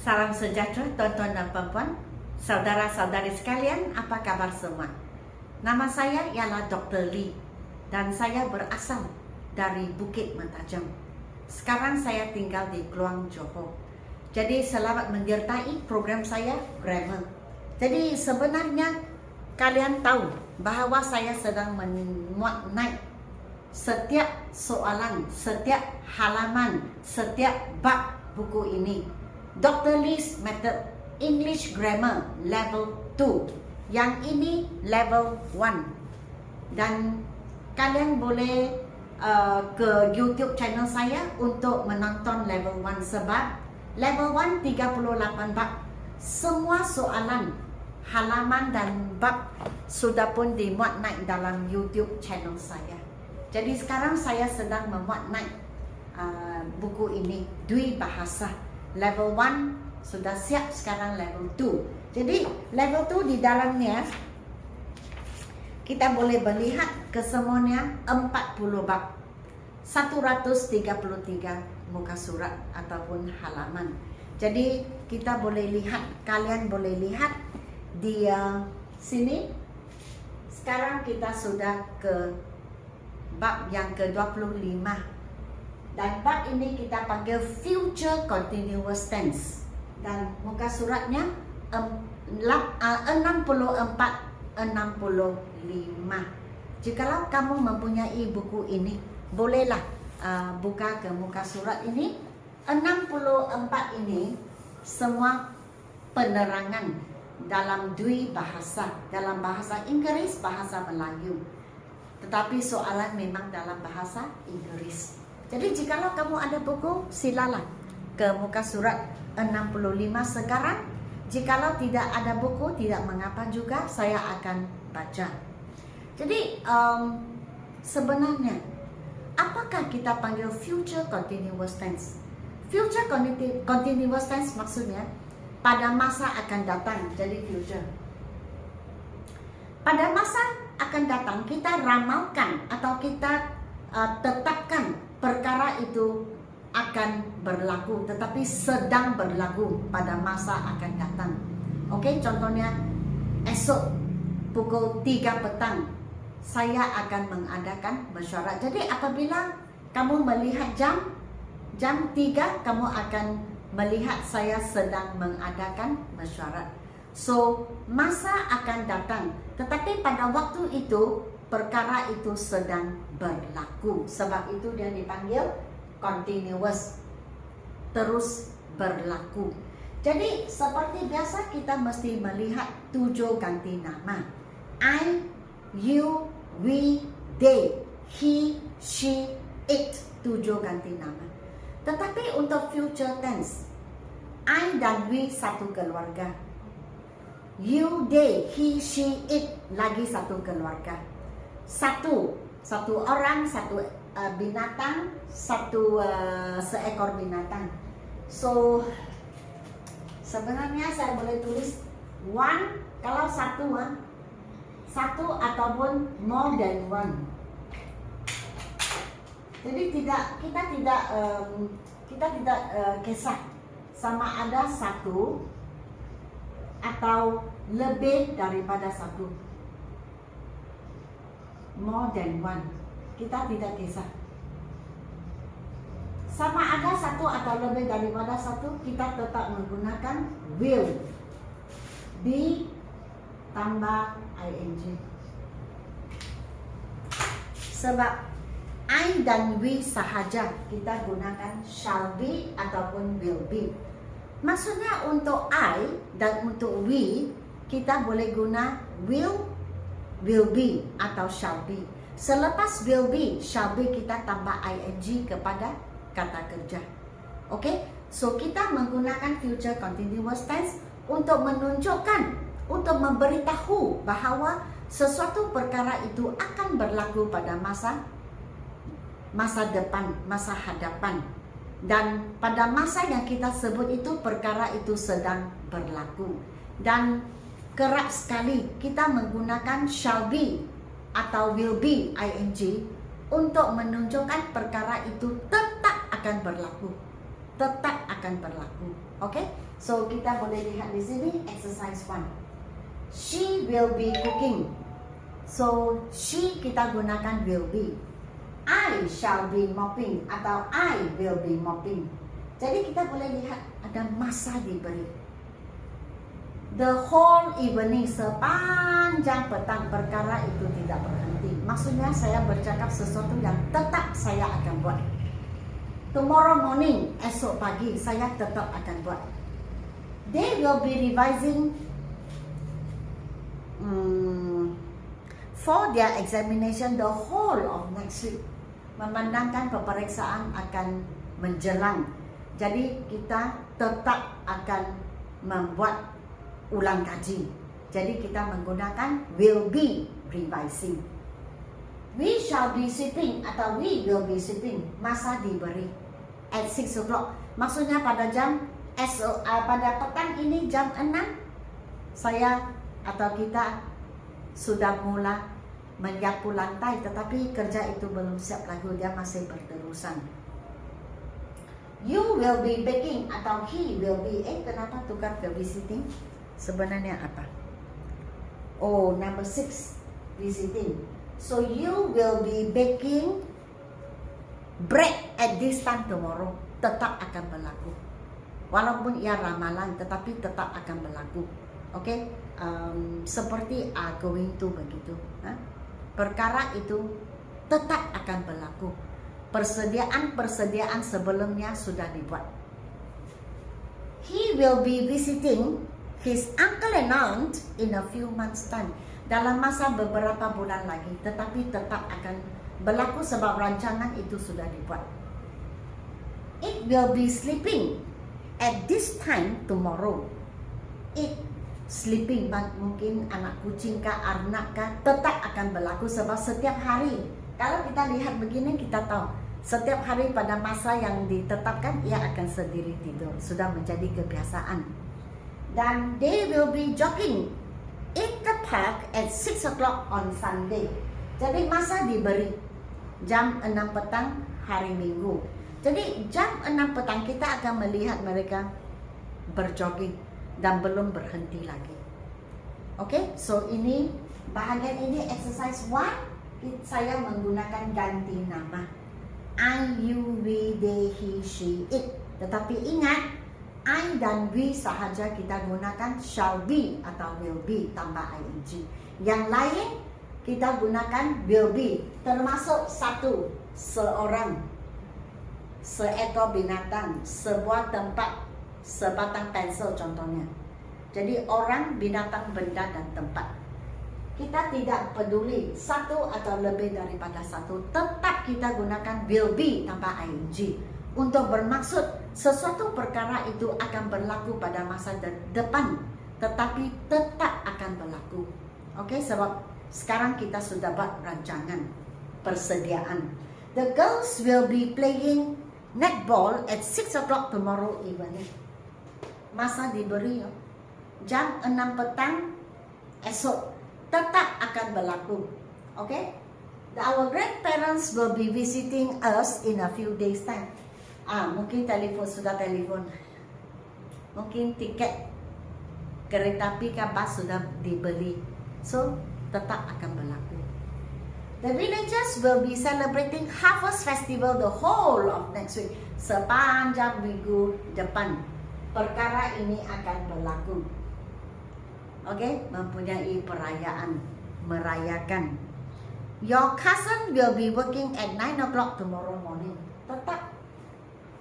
Salam sejahtera tuan-tuan dan puan-puan, saudara-saudari sekalian, apa kabar semua? Nama saya ialah Dr. Lee dan saya berasal dari Bukit Mentajam. Sekarang saya tinggal di Kluang Johor. Jadi selamat menyertai program saya Grammar. Jadi sebenarnya kalian tahu bahawa saya sedang memuat naik setiap soalan, setiap halaman, setiap bab buku ini. Dr. Lee's Method English Grammar Level 2. Yang ini Level 1. Dan kalian boleh ke YouTube channel saya untuk menonton Level 1 sebab Level 1 38 bab. Semua soalan, halaman dan bab sudah pun dimuat naik dalam YouTube channel saya. Jadi sekarang saya sedang memuat naik buku ini, Dwi Bahasa. Level 1 sudah siap, sekarang level 2. Jadi level 2 di dalamnya kita boleh melihat kesemuanya 40 bab, 133 muka surat ataupun halaman. Jadi kita boleh lihat, kalian boleh lihat di sini. Sekarang kita sudah ke bab yang ke-25. Dan bab ini kita panggil Future Continuous Tense. Dan muka suratnya 64-65. Jikalau kamu mempunyai buku ini, bolehlah buka ke muka surat ini. 64 ini semua penerangan dalam Dwi Bahasa, dalam bahasa Inggeris, bahasa Melayu. Tetapi soalan memang dalam bahasa Inggeris. Jadi jikalau kamu ada buku, silalah ke muka surat 65 sekarang. Jikalau tidak ada buku, tidak mengapa juga, saya akan baca. Jadi sebenarnya apakah kita panggil future continuous tense? Future continuous tense maksudnya pada masa akan datang, jadi future. Pada masa akan datang kita ramalkan atau kita tetapkan perkara itu akan berlaku, tetapi sedang berlaku pada masa akan datang. Okey, contohnya esok pukul 3 petang saya akan mengadakan mesyuarat. Jadi apabila kamu melihat jam 3, kamu akan melihat saya sedang mengadakan mesyuarat. So, masa akan datang, tetapi pada waktu itu perkara itu sedang berlaku. Sebab itu dia dipanggil continuous, terus berlaku. Jadi seperti biasa kita mesti melihat 7 ganti nama. I, you, we, they, he, she, it. 7 ganti nama. Tetapi untuk future tense, I dan we satu keluarga. You, they, he, she, it lagi satu keluarga. Satu orang, satu binatang, seekor binatang. So sebenarnya saya boleh tulis one kalau satu ataupun more than one. Jadi kita tidak kisah sama ada satu atau lebih daripada satu. More than one. Kita tidak kisah. Sama ada satu atau lebih daripada satu, kita tetap menggunakan will. Be tambah ing. Sebab I dan we sahaja kita gunakan shall be ataupun will be. Maksudnya untuk I dan untuk we kita boleh guna will be atau shall be. Selepas will be, shall be kita tambah ing kepada kata kerja. Okey? So kita menggunakan future continuous tense untuk menunjukkan, untuk memberitahu bahawa sesuatu perkara itu akan berlaku pada masa depan, masa hadapan. Dan pada masa yang kita sebut itu perkara itu sedang berlaku. Dan kerap sekali kita menggunakan shall be atau will be ing untuk menunjukkan perkara itu tetap akan berlaku. Tetap akan berlaku. Okey? So kita boleh lihat di sini exercise 1. She will be cooking. So she kita gunakan will be. I shall be mopping atau I will be mopping. Jadi kita boleh lihat ada masa diberi. The whole evening, sepanjang petang, perkara itu tidak berhenti. Maksudnya saya bercakap sesuatu yang tetap saya akan buat. Tomorrow morning, esok pagi, saya tetap akan buat. They will be revising for their examination the whole of next week. Memandangkan peperiksaan akan menjelang. Jadi kita tetap akan membuat ulang kaji. Jadi kita menggunakan will be revising. We shall be sitting atau we will be sitting. Masa diberi at 6 o'clock. Maksudnya pada jam pada petang ini jam 6 saya atau kita sudah mula menyapu lantai, tetapi kerja itu belum siap lagi, dia masih berterusan. You will be baking atau he will be. Kenapa tukar ke visiting? Sebenarnya apa? Oh, number 6, visiting. So you will be baking bread at this time tomorrow. Tetap akan berlaku. Walaupun ia ramalan, tetapi tetap akan berlaku. Oke, seperti are going to begitu. Perkara itu tetap akan berlaku. Persediaan sebelumnya sudah dibuat. He will be visiting his uncle and aunt in a few months time. Dalam masa beberapa bulan lagi, tetapi tetap akan berlaku sebab rancangan itu sudah dibuat. It will be sleeping at this time tomorrow. It sleeping, mungkin anak kucing kah, arnak kah, tetap akan berlaku sebab setiap hari. Kalau kita lihat begini, kita tahu setiap hari pada masa yang ditetapkan ia akan sendiri tidur. Sudah menjadi kebiasaan. Dan they will be jogging in the park at 6 o'clock on Sunday. Jadi masa diberi jam 6 petang hari Minggu. Jadi jam 6 petang kita akan melihat mereka berjogging dan belum berhenti lagi. Oke, so ini bahagian ini exercise 1. Saya menggunakan ganti nama I, you, we, they, he, she, it. Tetapi ingat, I dan we sahaja kita gunakan shall be atau will be tambah ing. Yang lain kita gunakan will be, termasuk satu, seorang, seekor binatang, sebuah tempat, sebatang pensel contohnya. Jadi orang, binatang, benda, dan tempat. Kita tidak peduli satu atau lebih daripada satu, tetap kita gunakan will be tambah ing untuk bermaksud sesuatu perkara itu akan berlaku pada masa depan, tetapi tetap akan berlaku. Oke, sebab sekarang kita sudah buat rancangan persediaan. The girls will be playing netball at 6 o'clock tomorrow evening. Masa diberi jam 6 petang esok, tetap akan berlaku. Okay? Our grandparents will be visiting us in a few days time. Mungkin sudah telefon. Mungkin tiket kereta api ke bus sudah dibeli. So, tetap akan berlaku. The villagers will be celebrating Harvest Festival the whole of next week. Sepanjang minggu depan, perkara ini akan berlaku. Oke, mempunyai perayaan, merayakan. Your cousin will be working at 9 o'clock tomorrow morning. Tetap,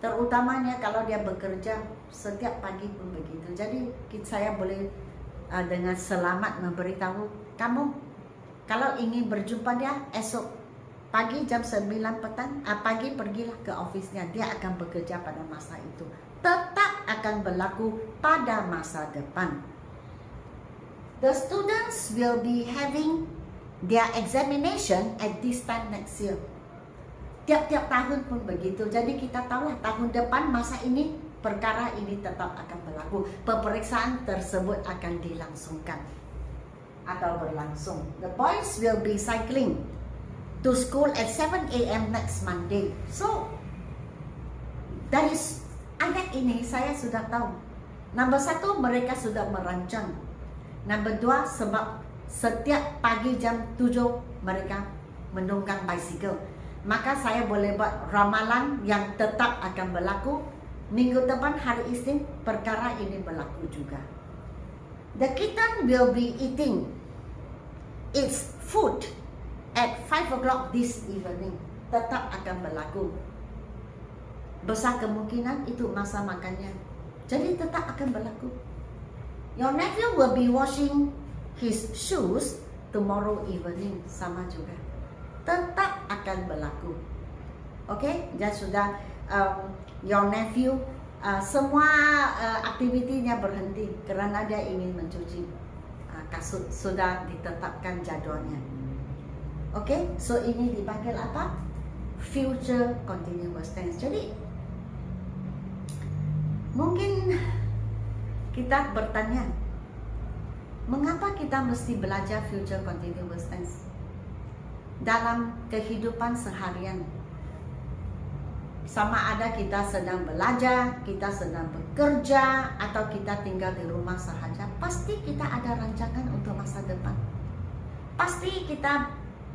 terutamanya kalau dia bekerja setiap pagi pun begitu. Jadi saya boleh dengan selamat memberitahu kamu, kalau ingin berjumpa dia esok pagi jam 9 petang, pagi pergilah ke ofisnya. Dia akan bekerja pada masa itu. Tetap akan berlaku pada masa depan. The students will be having their examination at this time next year. Tiap-tiap tahun pun begitu. Jadi kita tahulah tahun depan masa ini perkara ini tetap akan berlaku. Peperiksaan tersebut akan dilangsungkan atau berlangsung. The boys will be cycling to school at 7 a.m. next Monday. So dari ayat ini saya sudah tahu Nombor satu, mereka sudah merancang. Nombor dua, sebab setiap pagi jam 7 mereka menunggang bicycle. Maka saya boleh buat ramalan yang tetap akan berlaku. Minggu depan hari Isnin perkara ini berlaku juga. The kitten will be eating its food at 5 o'clock this evening. Tetap akan berlaku. Besar kemungkinan itu masa makannya. Jadi tetap akan berlaku. Your nephew will be washing his shoes tomorrow evening. Sama juga. Tetap akan berlaku. Okay? Dan sudah your nephew semua aktivitinya berhenti kerana dia ingin mencuci kasut. Sudah ditetapkan jadualnya. Okay? So ini dipanggil apa? Future continuous tense. Jadi mungkin kita bertanya, mengapa kita mesti belajar future continuous tense dalam kehidupan seharian? Sama ada kita sedang belajar, kita sedang bekerja, atau kita tinggal di rumah sahaja, pasti kita ada rancangan untuk masa depan. Pasti kita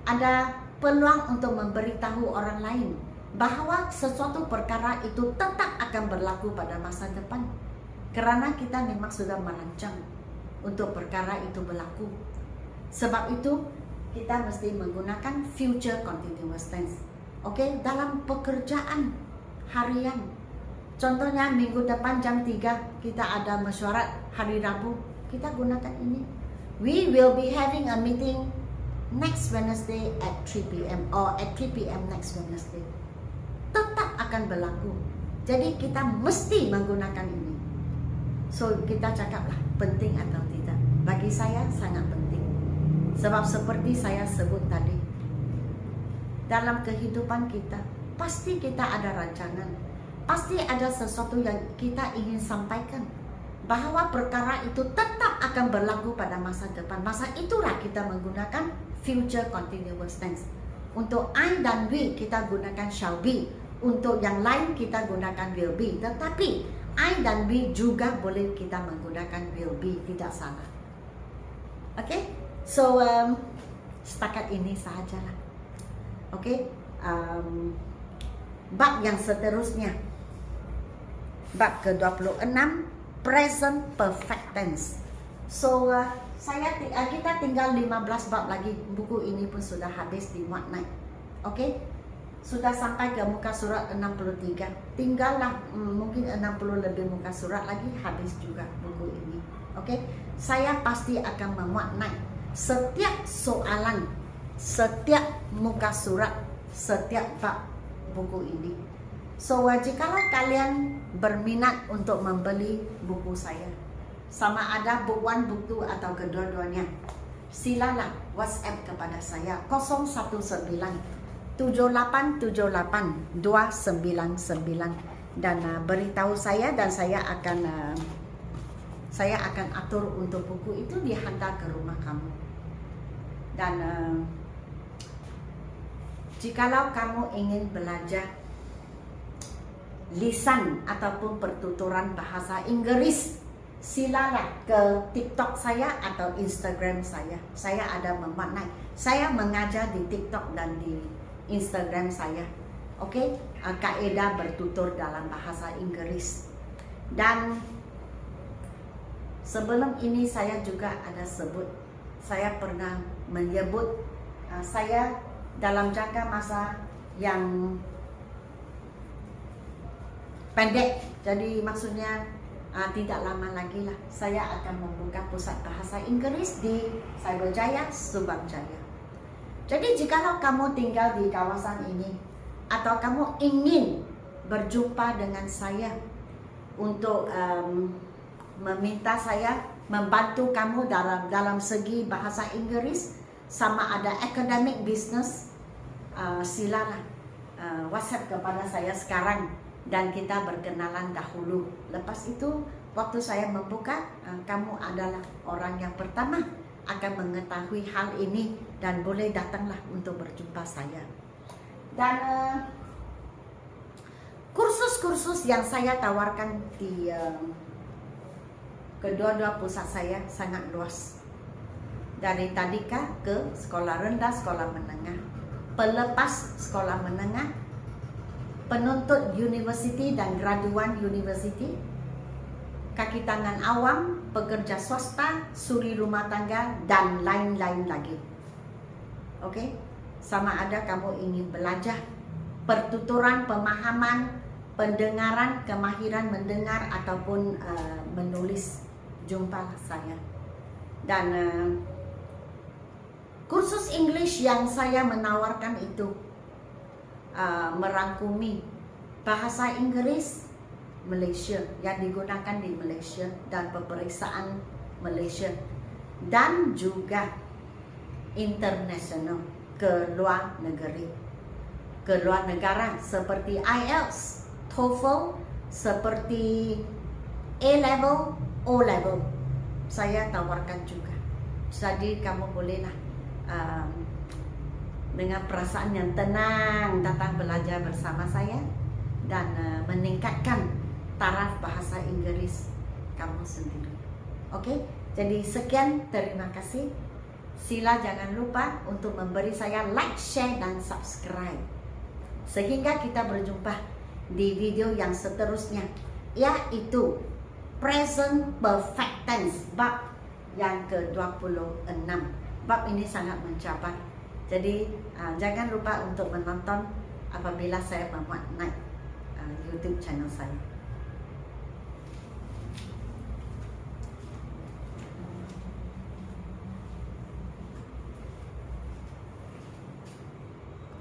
ada peluang untuk memberitahu orang lain bahawa sesuatu perkara itu tetap akan berlaku pada masa depan. Kerana kita memang sudah merancang untuk perkara itu berlaku. Sebab itu kita mesti menggunakan future continuous tense. Okey, dalam pekerjaan harian. Contohnya minggu depan jam 3 kita ada mesyuarat hari Rabu. Kita gunakan ini. We will be having a meeting next Wednesday at 3 p.m. or at 3 p.m. next Wednesday. Tetap akan berlaku. Jadi kita mesti menggunakan ini. So kita cakaplah penting atau tidak. Bagi saya sangat penting. Sebab seperti saya sebut tadi, dalam kehidupan kita pasti kita ada rancangan. Pasti ada sesuatu yang kita ingin sampaikan, bahawa perkara itu tetap akan berlaku pada masa depan. Masa itulah kita menggunakan future continuous tense. Untuk I dan we kita gunakan shall be. Untuk yang lain kita gunakan will be. Tetapi I dan we juga boleh kita menggunakan will be. Tidak salah. Okay? So setakat ini sahajalah. Okay? Bab yang seterusnya, bab ke-26, present perfect tense. So kita tinggal 15 bab lagi. Buku ini pun sudah habis dimuat naik. Okay? Sudah sampai ke muka surat 63. Tinggallah mungkin 60 lebih muka surat lagi, habis juga buku ini. Okay? Saya pasti akan memuat naik setiap soalan, setiap muka surat, setiap bab buku ini. So jikalau kalian berminat untuk membeli buku saya, sama ada book 1, book 2 atau kedua-duanya, silalah WhatsApp kepada saya 019 7878 299 dan beritahu saya, dan saya akan atur untuk buku itu dihantar ke rumah kamu. Dan jikalau kamu ingin belajar lisan ataupun pertuturan bahasa Inggris, silalah ke TikTok saya atau Instagram saya. Saya ada memaknai. Saya mengajar di TikTok dan di Instagram saya. Okey, kaedah bertutur dalam bahasa Inggris. Dan sebelum ini saya juga ada sebut, saya pernah menyebut saya dalam jangka masa yang pendek. Jadi maksudnya tidak lama lagi lah saya akan membuka pusat bahasa Inggris di Cyberjaya, Subang Jaya. Jadi jikalau kamu tinggal di kawasan ini atau kamu ingin berjumpa dengan saya untuk meminta saya membantu kamu dalam segi bahasa Inggris, sama ada academic business, silalah WhatsApp kepada saya sekarang dan kita berkenalan dahulu. Lepas itu waktu saya membuka, kamu adalah orang yang pertama akan mengetahui hal ini dan boleh datanglah untuk berjumpa saya. Dan kursus-kursus yang saya tawarkan di kedua-dua pusat saya sangat luas. Dari tadika ke sekolah rendah, sekolah menengah, pelepas sekolah menengah, penuntut universiti dan graduan universiti, kaki tangan awam, pekerja swasta, suri rumah tangga, dan lain-lain lagi. Oke, sama ada kamu ingin belajar pertuturan, pemahaman, pendengaran, kemahiran mendengar ataupun menulis, jumpalah saya. Dan kursus English yang saya menawarkan itu merangkumi bahasa Inggris Malaysia yang digunakan di Malaysia dan peperiksaan Malaysia, dan juga internasional ke luar negeri, ke luar negara seperti IELTS, TOEFL, seperti A-level, O-level saya tawarkan juga. Jadi kamu bolehlah dengan perasaan yang tenang datang belajar bersama saya dan meningkatkan taraf bahasa Inggris kamu sendiri. Oke, jadi sekian, terima kasih. Sila jangan lupa untuk memberi saya like, share, dan subscribe. Sehingga kita berjumpa di video yang seterusnya, yaitu present perfect tense, bab yang ke-26. Bab ini sangat mencabar. Jadi jangan lupa untuk menonton apabila saya memuat naik YouTube channel saya.